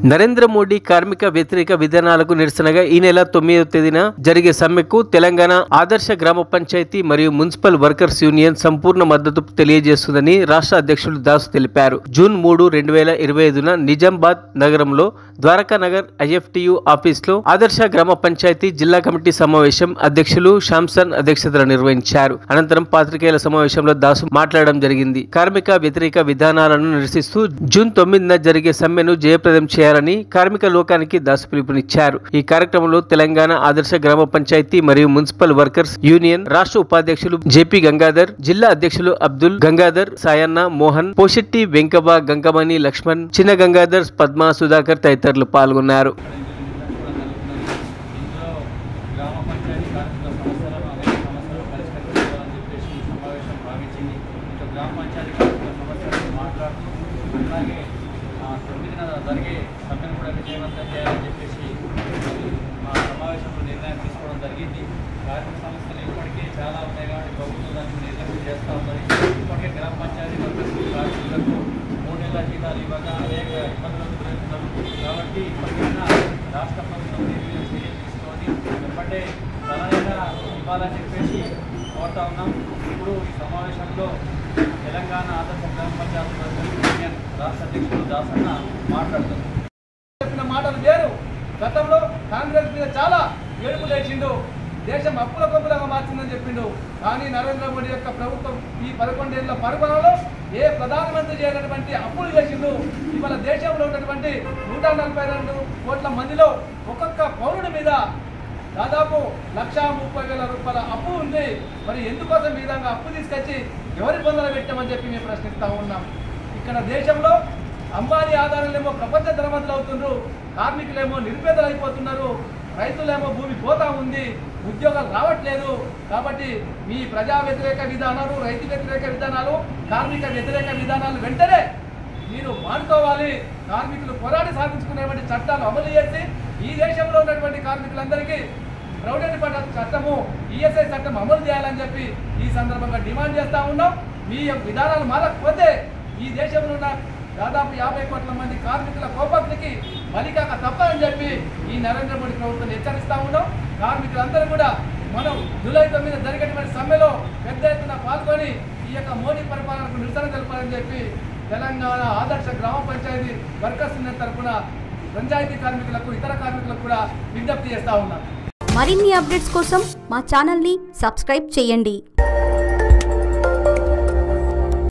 నరేంద్ర మోడీ కార్మిక వ్యతిరేక విధానాలకు నిరసనగా ఈ నెల 9వ తేదీన జరిగే సమ్మెకు తెలంగాణ ఆదర్శ గ్రామ పంచాయతీ మరియు మున్సిపల్ వర్కర్స్ యూనియన్ సంపూర్ణ మద్దతు తెలియజేస్తుందని రాష్ట్ర అధ్యక్షులు దాసు తెలిపారు. జూన్ 3, 2025న నిజామాబాద్ నగరంలో ద్వారకా నగర్ ఐఎఫ్టియు ఆఫీసులో ఆదర్శ గ్రామ పంచాయతీ జిల్లా కమిటీ సమావేశం అధ్యక్షులు శాంసన్ అధ్యక్షతన నిర్వహించారు. అనంతరం పాత్రికేయుల సమావేశంలో దాసు మాట్లాడడం జరిగింది. కార్మిక వ్యతిరేక విధానాలను నిరసిస్తూ జూన్ 9న జరిగే సమ్మెను జయప్రదం చేయాలని కార్మిక లోకానికి దాసు పిలుపునిచ్చారు. ఈ కార్యక్రమంలో తెలంగాణ ఆదర్శ గ్రామ పంచాయతీ మరియు మున్సిపల్ వర్కర్స్ యూనియన్ రాష్ట్ర ఉపాధ్యక్షులు జేపీ గంగాధర్, జిల్లా అధ్యక్షులు అబ్దుల్ గంగాధర్, సాయన్న, మోహన్, పోషెట్టి, వెంకవ్వ, గంగమణి, లక్ష్మణ్, చిన్న గంగాధర్, పద్మ, సుధాకర్ తదితరులు పాల్గొన్నారు. జరిగే సమ్మెను కూడా విజయవంతం చేయాలని చెప్పేసి మా సమావేశంలో నిర్ణయం తీసుకోవడం జరిగింది. కార్మిక సమస్యలు ఇప్పటికే చాలా ఉన్నాయి కాబట్టి ప్రభుత్వం దాన్ని నిర్లక్ష్యం చేస్తూ ఉన్నది. ఇప్పటికే గ్రామ పంచాయతీ వర్కర్స్ కార్మికులకు 3 నెలల జీతాలు ఇవ్వగా అనేక ఇబ్బందులు ఎదురవుతున్నారు. కాబట్టి ఇప్పటికైనా రాష్ట్ర ప్రభుత్వం నిర్ణయం చర్యలు తీసుకొని ఎప్పటికే ధనైనా ఇవ్వాలని చెప్పేసి కోరుతా ఉన్నాం. ఇప్పుడు ఈ సమావేశంలో తెలంగాణ ఆదర్శ గ్రామ పంచాయతీ వర్కర్స్ యూనియన్ రాష్ట్ర అధ్యక్షుడు దాసన్న మాట్లాడుతారు. చెప్పిన మాటలు వేరు. గతంలో కాంగ్రెస్ మీద చాలా ఏడుపు లేచిండు, దేశం అప్పుల కొప్పులుగా మార్చిందని చెప్పిండు. కానీ నరేంద్ర మోడీ యొక్క ప్రభుత్వం ఈ 11 ఏళ్ల పరిపాలనలో ఏ ప్రధానమంత్రి చేయనటువంటి అప్పులు చేసిండు. ఇవాళ దేశంలో ఉన్నటువంటి 142 కోట్ల మందిలో ఒక్కొక్క పౌరుడి మీద దాదాపు 1,30,000 రూపాయల అప్పు ఉంది. మరి ఎందుకోసం ఈ విధంగా అప్పు తీసుకొచ్చి ఎవరి పొందలు పెట్టామని చెప్పి మేము ప్రశ్నిస్తూ ఉన్నాం. ఇక్కడ దేశంలో అంబానీ ఆధారాలేమో ప్రపంచ ధనవంతులు అవుతున్నారు, కార్మికులేమో నిరుపేదలు అయిపోతున్నారు, రైతులేమో భూమి పోతా ఉంది, ఉద్యోగాలు రావట్లేదు. కాబట్టి మీ ప్రజా వ్యతిరేక విధానాలు, రైతు వ్యతిరేక విధానాలు, కార్మిక వ్యతిరేక విధానాలు వెంటనే మీరు మానుకోవాలి. కార్మికులు పోరాడి సాధించుకునేటువంటి చట్టాలు అమలు చేసి ఈ దేశంలో ఉన్నటువంటి కార్మికులందరికీ ప్రొవిడెంట్ ఫండ్ చట్టము, ఈఎస్ఐ చట్టం అమలు చేయాలని చెప్పి ఈ సందర్భంగా డిమాండ్ చేస్తూ ఉన్నాం. మీ విధానాలు మారకపోతే ఈ దేశంలో ఉన్న దాదాపు 50 కోట్ల మంది కార్మికుల కోపాగ్నికి బలికాక తప్పని చెప్పి ఈ నరేంద్ర మోడీ ప్రభుత్వం హెచ్చరిస్తూ ఉన్నాం. కార్మికులందరూ కూడా మనం జూలై 9 జరిగేటువంటి సమ్మెలో పెద్ద ఎత్తున పాల్గొని ఈ యొక్క మోడీ పరిపాలనకు నిరసన తెలపాలని చెప్పి తెలంగాణ ఆదర్శ గ్రామ పంచాయతీ వర్కర్స్ యూనియన్ తరఫున పంచాయతీ కార్మికులకు, ఇతర కార్మికులకు కూడా విజ్ఞప్తి చేస్తూ ఉన్నాం. మరిన్ని అప్డేట్స్ కోసం మా ఛానల్ని సబ్స్క్రైబ్ చేయండి.